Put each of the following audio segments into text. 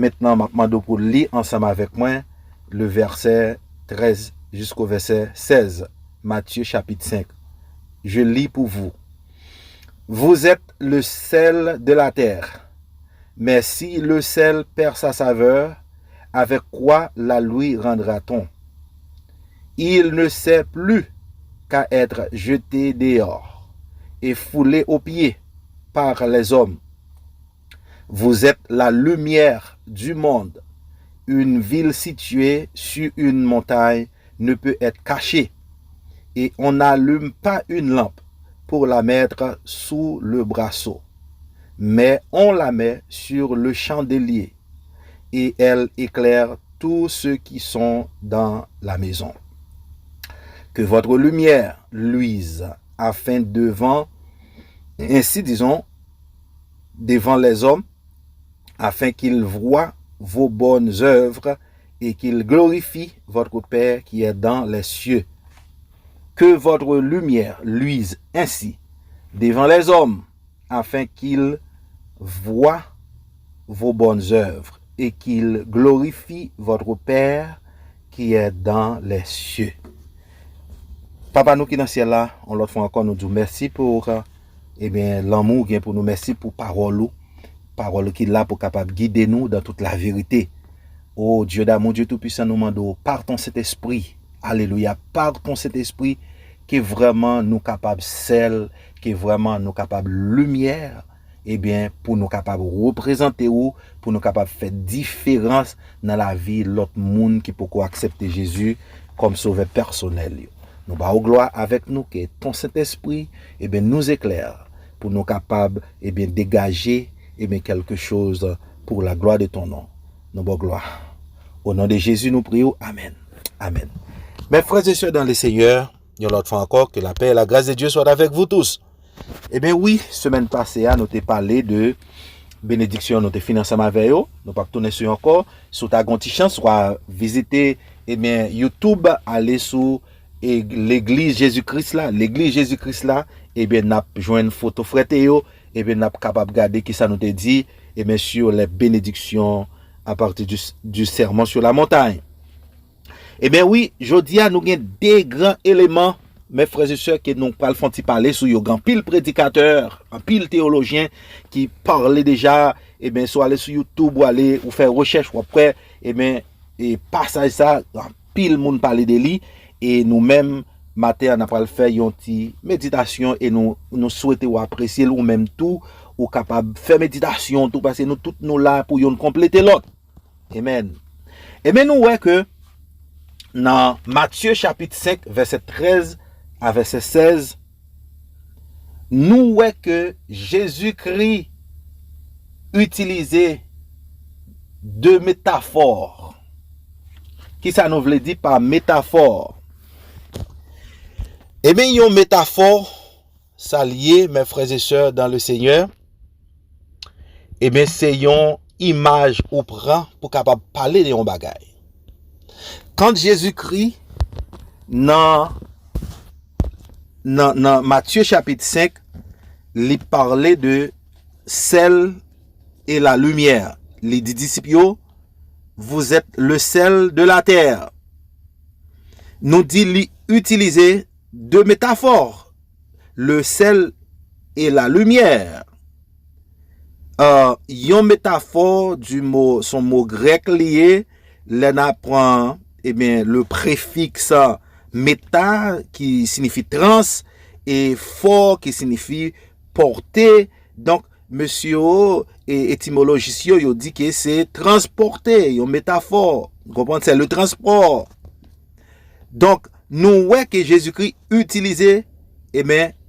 maintenant, je demande pour lire ensemble avec moi le verset 13 jusqu'au verset 16. Matthieu chapitre 5. Je lis pour vous. Vous êtes le sel de la terre. Mais si le sel perd sa saveur, avec quoi la lui rendra-t-on? Il ne sert plus qu'à être jeté dehors et foulé aux pieds par les hommes. Vous êtes la lumière du monde. Une ville située sur une montagne ne peut être cachée, et on n'allume pas une lampe pour la mettre sous le brasseau, mais on la met sur le chandelier, et elle éclaire tous ceux qui sont dans la maison. Que votre lumière luise, afin devant les hommes, afin qu'ils voient vos bonnes œuvres et qu'ils glorifient votre Père qui est dans les cieux. Que votre lumière luise ainsi devant les hommes, afin qu'ils voient vos bonnes œuvres et qu'ils glorifient votre Père qui est dans les cieux. Papa nous qui dans le ciel là, on l'autre fois encore nous dit merci pour l'amour qui est pour nous, merci pour parole qui est là pour capable guider nous dans toute la vérité. Oh Dieu d'amour, Dieu tout-puissant, nous demandons par ton Saint-Esprit, alléluia, par ton Saint-Esprit qui est vraiment nous capable sel, qui est vraiment nous capable lumière, pour nous capable représenter ou pour nous capable faire différence dans la vie l'autre monde qui peut accepter Jésus comme sauveur personnel. Nous bavons gloire avec nous que ton Saint-Esprit nous éclaire pour nous capables dégager quelque chose pour la gloire de ton nom. Nous bavons gloire. Au nom de Jésus, nous prions. Amen. Amen. Mes frères et sœurs dans le Seigneur, il y a l'autre fois encore, que la paix et la grâce de Dieu soient avec vous tous. Oui, semaine passée, nous avons parlé de bénédiction, nous avons fini ensemble avec vous. Nous pas tourner sur encore. Si tu as une chance, soit visiter YouTube, aller sur l'église Jésus-Christ là. L'église Jésus-Christ là, n'a joint une photo frette yo, n'a capable regarder qui ça nous te dit, sur les bénédictions à partir du sermon sur la montagne. Oui, jodi a nous avons des grands éléments, mes frères et sœurs, que nous allons parler sur un pile prédicateur, un pile théologien qui parlait déjà, soit aller sur YouTube ou aller ou faire recherche ou après, et passage ça, un pile monde parler de lui, et nous-mêmes, matin, on a fait une petite méditation et nous souhaitons apprécier ou même tout, ou capable de faire méditation, tout parce que nous tous nous là pour nous compléter l'autre. Amen. Nous voyons que dans Matthieu chapitre 5, verset 13 à verset 16, nous voyons que Jésus-Christ utilisait deux métaphores. Qui ça nous veut dire par métaphore? Une métaphore, ça lié, mes frères et sœurs dans le Seigneur, c'est une image ou prend pour capable parler de un bagage. Quand Jésus-Christ, dans Matthieu chapitre 5, il parlait de sel et la lumière. Les disciples, vous êtes le sel de la terre. Nous dit utiliser deux métaphores, le sel et la lumière. Une métaphore du mot, son mot grec lié, l'on apprend le préfixe méta qui signifie trans et fort qui signifie porter. Donc monsieur et étymologiste yo dit que c'est transporter, une métaphore. Vous comprenez, c'est le transport. Donc nous voyons que Jésus-Christ utilisait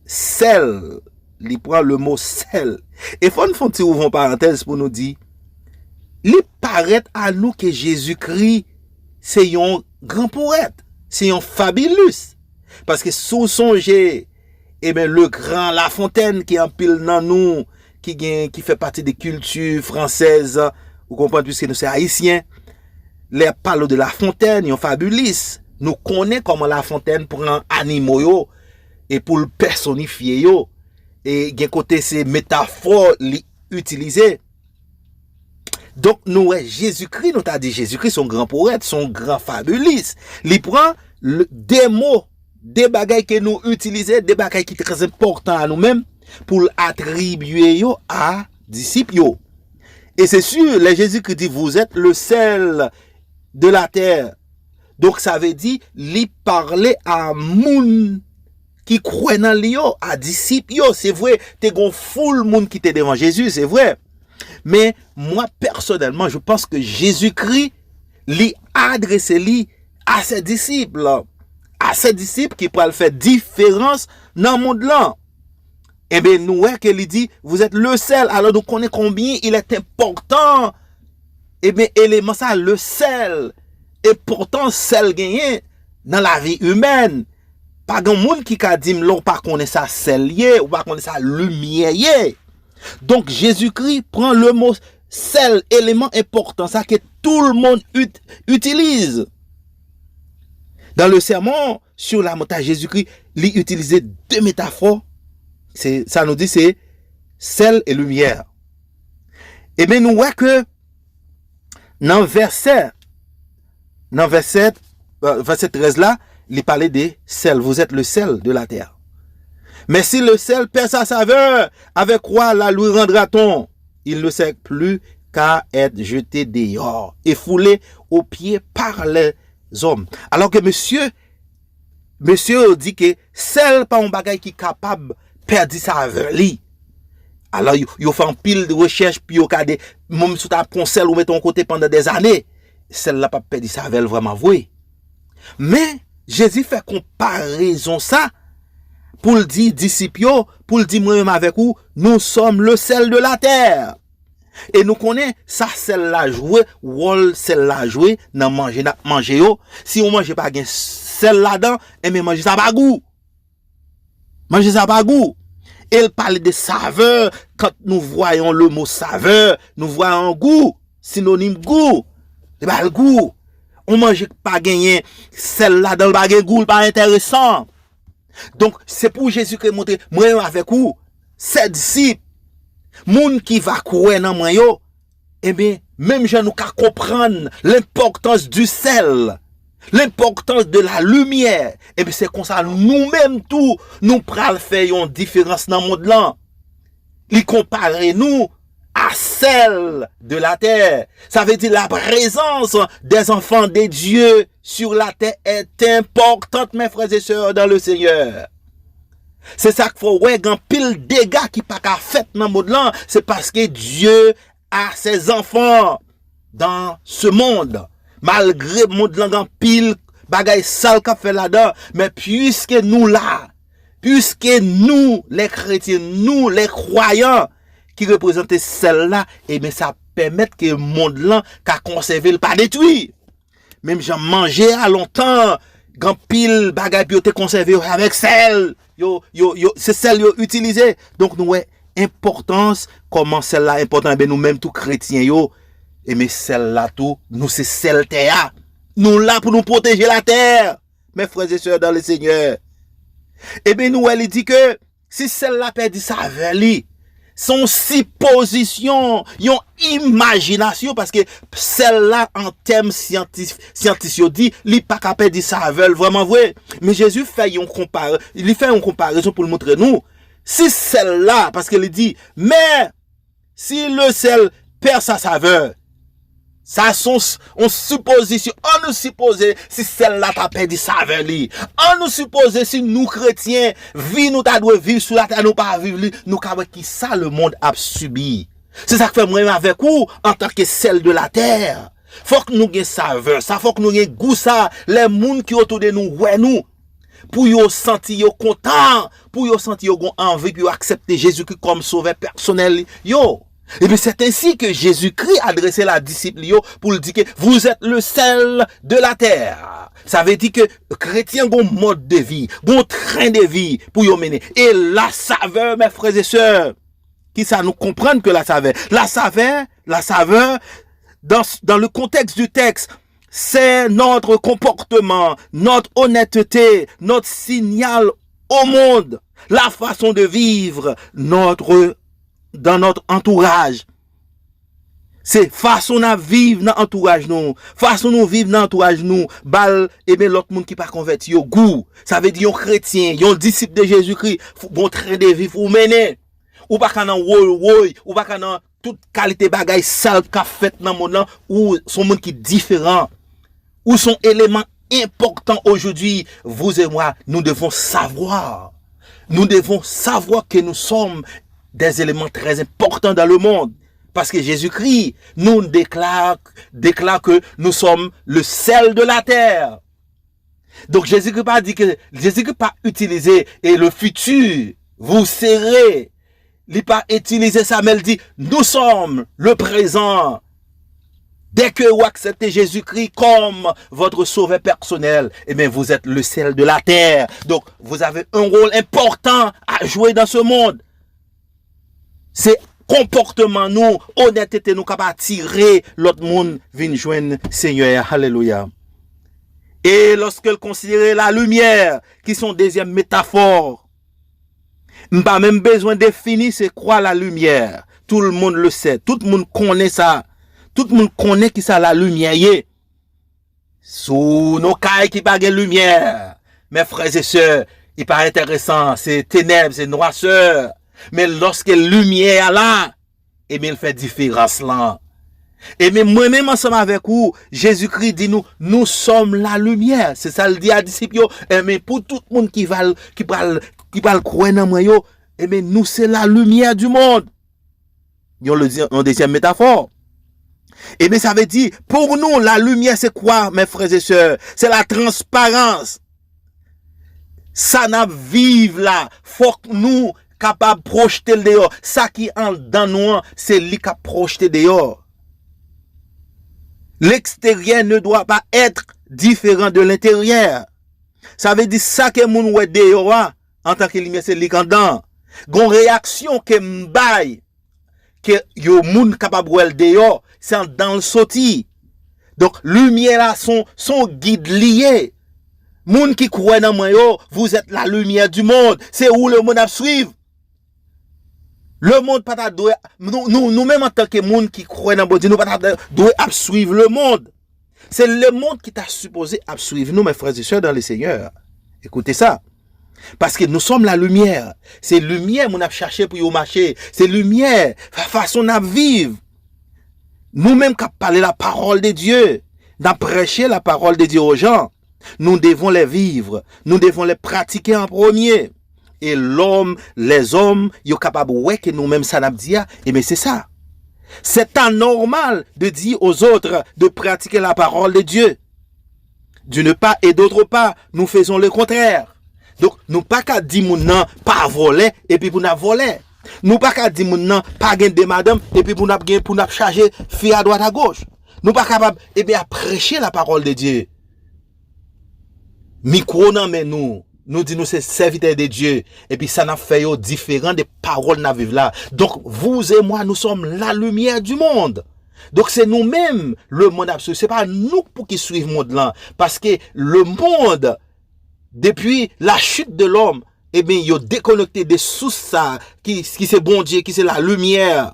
sel. Il prend le mot sel. Et faut nous faire une parenthèse pour nous dire, il paraît à nous que Jésus-Christ c'est un grand poète, c'est un fabuleux. Parce que sous songer le grand La Fontaine qui est en pile dans nous, qui fait partie des cultures françaises, vous comprenez, puisque nous sommes haïtiens, les parlent de La Fontaine, ils sont fabuleux. Nous connaissons comment La Fontaine prend animaux yo, et pour le personnifier yo, et côté ces métaphores utilisées. Donc, nous, Jésus-Christ, nous t'a dit, Jésus-Christ, son grand poète, son grand fabuliste. Il prend des mots, des bagailles que nous utilisons, des bagailles qui sont très importants à nous-mêmes, pour attribuer yo à disciples yo. Et c'est sûr, les Jésus-Christ dit, vous êtes le sel de la terre. Donc, ça veut dire, il parlait à moun qui croit dans lui, à disciples yo. C'est vrai, t'es gon foule moun qui t'est devant Jésus, c'est vrai. Mais moi, personnellement, je pense que Jésus-Christ lui adressé lui à ses disciples. À ses disciples qui pourraient faire différence dans le monde là. Eh bien, nous, qu'il dit, vous êtes le sel. Alors, nous connaissons combien il est important. Eh bien, élément ça, le sel. Et pourtant, sel gagné dans la vie humaine. Pas grand monde qui a dit, l'on pas connaît ça sel lié, ou pas connaît ça lumière lié. Donc, Jésus-Christ prend le mot sel, élément important, ça que tout le monde utilise. Dans le sermon sur la montagne, Jésus-Christ, il utilisait deux métaphores. Ça nous dit, c'est sel et lumière. Et bien, nous voyons que dans verset 13 là, il parlait des sel. Vous êtes le sel de la terre. Mais si le sel perd sa saveur, avec quoi la lui rendra-t-on? Il ne sert plus qu'à être jeté dehors et foulé aux pieds par les hommes. Alors que monsieur dit que sel pas un bagage qui est capable de perdre sa saveur. Alors, il fait un pile de recherche, puis il y a des même si tu as pris sel ou met ton côté pendant des années, celle là pas perdre sa saveur vraiment vrai. Mais Jésus fait comparaison ça pour le dire disciples, pour le dire moi-même avec vous, nous sommes le sel de la terre. Et nous connaissons ça sel la jouer, rôle sel la jouer dans manger yo. Si on mange pas gain sel là-dedans, et mais manger ça pas goût. Manger ça pas goût. Elle parle de saveur. Quand nous voyons le mot saveur, nous voyons goût, synonyme goût. C'est pas le goût. On mange pas gagner sel là dans le bagage goût, pas intéressant. Donc, c'est pour Jésus qui montre, moi avec vous, ses disciples, moun qui va courir dans moi yo, eh bien, même je nous qu'à comprendre l'importance du sel, l'importance de la lumière, eh bien, c'est comme ça, nous-mêmes tout, nous pral faire une différence dans le monde là. Il compare nous à celle de la terre. Ça veut dire la présence des enfants de Dieu sur la terre est importante, mes frères et sœurs, dans le Seigneur. C'est ça qu'il faut, ouais, quand pile dégâts qui pas qu'à fait dans le monde là, c'est parce que Dieu a ses enfants dans ce monde. Malgré le monde là, quand pile bagaille sale qu'a fait là-dedans, mais puisque nous là, puisque nous, les chrétiens, nous, les croyants, qui représentent celle-là, et bien ça permet que le monde là, qu'a conservé le pas détruit. Même j'en mangeais à longtemps, grand pile bagay bioté conservé avec sel, c'est celle yo utilisé. Donc nous ouais importance comment celle-là important ben nous même tout chrétiens yo, et mais celle-là tout, nous c'est celle terre. Nous là pour nous protéger la terre, mes frères et sœurs dans le Seigneur. Et bien nous elle dit que si celle-là perd sa valeur, son supposition, yon imagination, parce que celle-là, en termes scientifiques, dit, li pas capable de savoir vraiment vrai. Mais Jésus fait une comparaison pour le montrer nous. Si celle-là, parce qu'il dit, mais, si le sel perd sa saveur, ça sont on supposition, on nous suppose si celle-là t'a perdu saveur li. On nous suppose si nous chrétiens vie nous t'a doit vivre sur la terre nous pas vivre nous capable qui ça le monde a subi. C'est ça que fait moi avec vous en tant que celle de la terre. Faut que nous gagne saveur, ça faut que nous gagne goût ça les monde qui autour de nous ouais nous pour yo sentir yo content, pour yo sentir yo envie pour accepter Jésus-Christ comme sauveur personnel yo. Et bien c'est ainsi que Jésus-Christ adressait la disciple pour lui dire que vous êtes le sel de la terre. Ça veut dire que chrétien ont un mode de vie, un train de vie pour y mener. Et la saveur, mes frères et sœurs, qui ça nous comprendre que la saveur, dans le contexte du texte, c'est notre comportement, notre honnêteté, notre signal au monde, la façon de vivre, dans notre entourage. C'est façon à vivre dans entourage nous, façon nous vivre dans entourage nous, bal et bien l'autre monde qui pas converti au goût. Ça veut dire yon chrétien, yon disciple de Jésus-Christ, bon train de vivre ou mener. Ou pas qu'un woy, ou pas qu'un toute qualité bagaille sale qu'a fait dans monde là, ou son monde qui différent, ou son élément important aujourd'hui, vous et moi, nous devons savoir. Nous devons savoir que nous sommes des éléments très importants dans le monde. Parce que Jésus-Christ nous déclare que nous sommes le sel de la terre. Donc Jésus-Christ pas dit que Jésus-Christ pas utilisé et le futur vous serez. Il pas utilisé ça, mais il dit nous sommes le présent. Dès que vous acceptez Jésus-Christ comme votre sauveur personnel, eh bien vous êtes le sel de la terre. Donc vous avez un rôle important à jouer dans ce monde. C'est comportement nous, honnêteté nous capable tirer l'autre monde vient joindre Seigneur. Alléluia. Et lorsqu'elle considère la lumière, qui sont deuxième métaphore, pas même besoin de définir c'est quoi la lumière. Tout le monde le sait, tout le monde connaît ça. Tout le monde connaît qui ça la lumière est. Sous nos cailles qui pas de lumière. Mes frères et sœurs, il pas intéressant, c'est ténèbres, c'est noirceur. Mais lorsque la lumière est là, et bien il fait différence là. Et bien moi-même ensemble avec vous, Jésus-Christ dit nous sommes la lumière. C'est ça le dit à disciples. Et mais pour tout le monde qui va croire dans moi, et bien nous c'est la lumière du monde. On le dit en deuxième métaphore. Et bien ça veut dire, pour nous, la lumière c'est quoi, mes frères et sœurs? C'est la transparence. Ça n'a vive là. Faut que nous capable projeter le dehors. Ça qui en dans nous, c'est lui qui a projeté dehors. L'extérieur ne doit pas être différent de l'intérieur. Ça veut dire ça que moun wè dehors en tant que lumière c'est lui qui en dedans. Gon réaction que m'baye que yo moun capable wè dehors, c'est dans le sorti. Donc lumière là son guide lié. Moun qui croit dans moi yo, vous êtes la lumière du monde. C'est où le monde a suivre. Le monde pas doit nous même en tant que monde qui croit dans Dieu, nous pas doit suivre le monde. C'est le monde qui t'a supposé suivre nous mes frères et sœurs dans le Seigneur. Écoutez ça. Parce que nous sommes la lumière. C'est lumière qu'on a cherché pour y marcher. C'est lumière, façon à vivre. Nous-mêmes qui parlons la parole de Dieu, d'en prêcher la parole de Dieu aux gens, nous devons les vivre. Nous devons les pratiquer en premier. Et les hommes, ils sont capables ouais que nous-mêmes ça n'a dit, et mais c'est ça. C'est anormal de dire aux autres de pratiquer la parole de Dieu. D'une part et d'autre part, nous faisons le contraire. Donc, nous pas qu'à dire mon non, pas voler, et puis pour nous voler. Nous pas qu'à dire mon non, pas gagner des madame, et puis pour nous charger fille à droite à gauche. Nous pas capable, eh bien, prêcher la parole de Dieu. Micro non, mais nous disons c'est serviteur de Dieu. Et puis ça n'a fait différent des paroles n'a vivre là. Donc, vous et moi, nous sommes la lumière du monde. Donc, c'est nous-mêmes, le monde absolu. C'est pas nous pour qui suivent le monde là. Parce que le monde, depuis la chute de l'homme, eh bien, il a déconnecté des sources ça, qui c'est bon Dieu, qui c'est la lumière.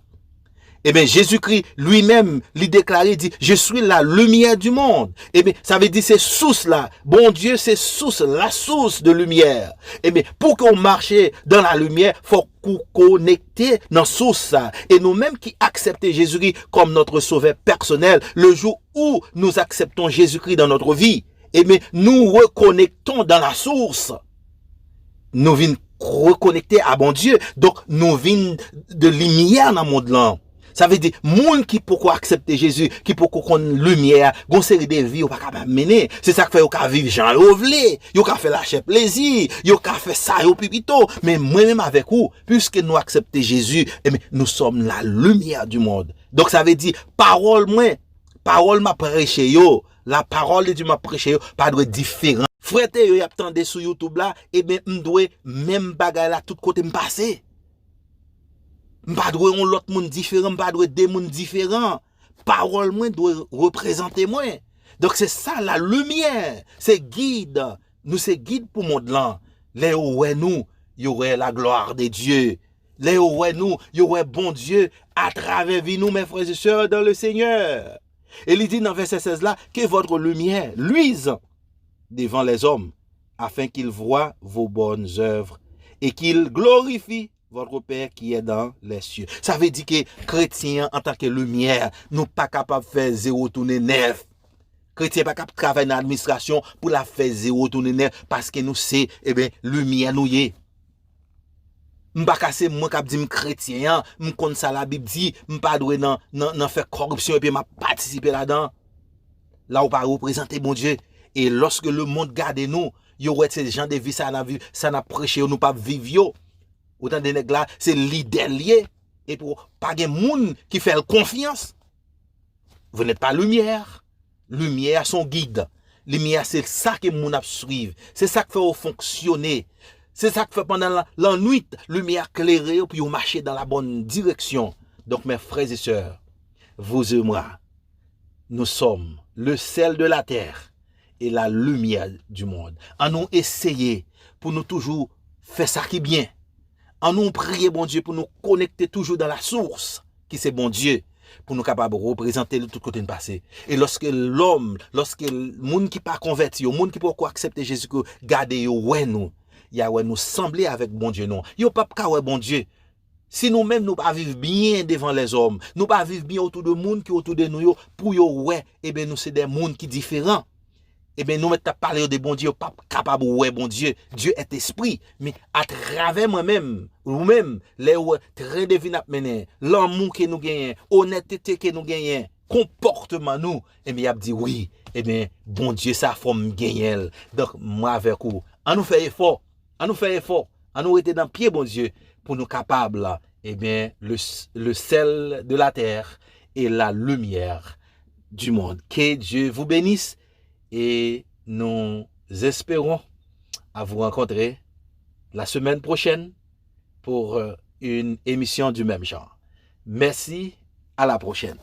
Eh bien, Jésus-Christ lui-même, lui déclaré, dit, je suis la lumière du monde. Eh bien, ça veut dire ces sources-là. Bon Dieu, c'est source, la source de lumière. Eh bien, pour qu'on marche dans la lumière, faut qu'on connecte dans source ça. Et nous-mêmes qui acceptons Jésus-Christ comme notre sauveur personnel, le jour où nous acceptons Jésus-Christ dans notre vie, eh bien, nous reconnectons dans la source. Nous venons reconnecter à bon Dieu. Donc, nous venons de lumière dans le monde là. Ça veut dire, moun qui pourquoi accepter Jésus, qui pourquoi qu'on lumière, gon série de vie ou pas capable mener. C'est ça que fait ou ka vivre Jean Lovely, yo ka fait lâcher plaisir, yo ka fait ça yo pipito, mais moi-même avec vous, puisque nous acceptons Jésus, eh bien, nous sommes la lumière du monde. Donc ça veut dire parole m'a prêché yo, la parole de Dieu m'a prêché yo, pas doit différent. Frère yo y a attendé sur YouTube là, eh bien, m'doit même bagay là tout côté m'passer. M'pas doit on l'autre monde différent, m'pas doit des monde différents. Parole moi doit représenter moi. Donc c'est ça la lumière, c'est guide. Nous c'est guide pour monde là. Les ouais nous, y aurait la gloire de Dieu. Les ouais nous, ouais bon Dieu à travers vie nous, mes frères et sœurs dans le Seigneur. Et il dit dans verset 16 là, que votre lumière luise devant les hommes, afin qu'ils voient vos bonnes œuvres et qu'ils glorifient votre Père qui est dans les cieux. Ça veut dire que chrétiens, en tant que lumière, nous pas capables de faire zéro tourner neuf. Chrétien pas capable de travailler dans l'administration pour la faire zéro tourner neuf parce que nous c'est lumière nous y est. M'pa casser moi qui dit chrétien, m'konn ça la Bible dit, m'pa doué nan faire corruption et puis m'a participer là-dedans. Là où pas représenter bon Dieu. Et lorsque le monde garde nous, yo ouais ces gens de vie ça n'a prêché nous pas vivre yo. Autant de nèg là, c'est leader lié et pour pas gen moun qui fait confiance. Vous n'êtes pas lumière. Lumière son guide. Lumière c'est ça que moun a suivre. C'est ça qui fait fonctionner. C'est ça qui fait pendant la nuit, lumière clairée puis vous marchez dans la bonne direction. Donc mes frères et sœurs, vous et moi, nous sommes le sel de la terre et la lumière du monde. En nous essayer pour nous toujours faire ça qui est bien. En nous prier bon Dieu pour nous connecter toujours dans la source qui c'est bon Dieu. Pour nous capables de représenter le tout côté de passé. Et lorsque l'homme, lorsque le monde qui pas converti, le monde qui peut accepter Jésus, garder ouais nous. Ya ouais nous sembler avec bon Dieu non. Yo pas ka ouais bon Dieu. Si nous-mêmes nous pas vivre bien devant les hommes, nous pas vivre bien autour de monde qui autour de nous yo pour yo ouais nous c'est des mondes qui différents. Nous mettons parler de bon Dieu pas capable ouais bon Dieu. Dieu est esprit mais à travers moi-même ou même les très divin mener l'amour que nous gagnons, honnêteté que nous gagnons, comportement nous y a dit oui bon Dieu ça forme gagner. Donc moi avec vous, on nous fait effort. On nous fait effort, on nous était dans pied bon Dieu pour nous capables le sel de la terre et la lumière du monde. Que Dieu vous bénisse et nous espérons à vous rencontrer la semaine prochaine pour une émission du même genre. Merci, à la prochaine.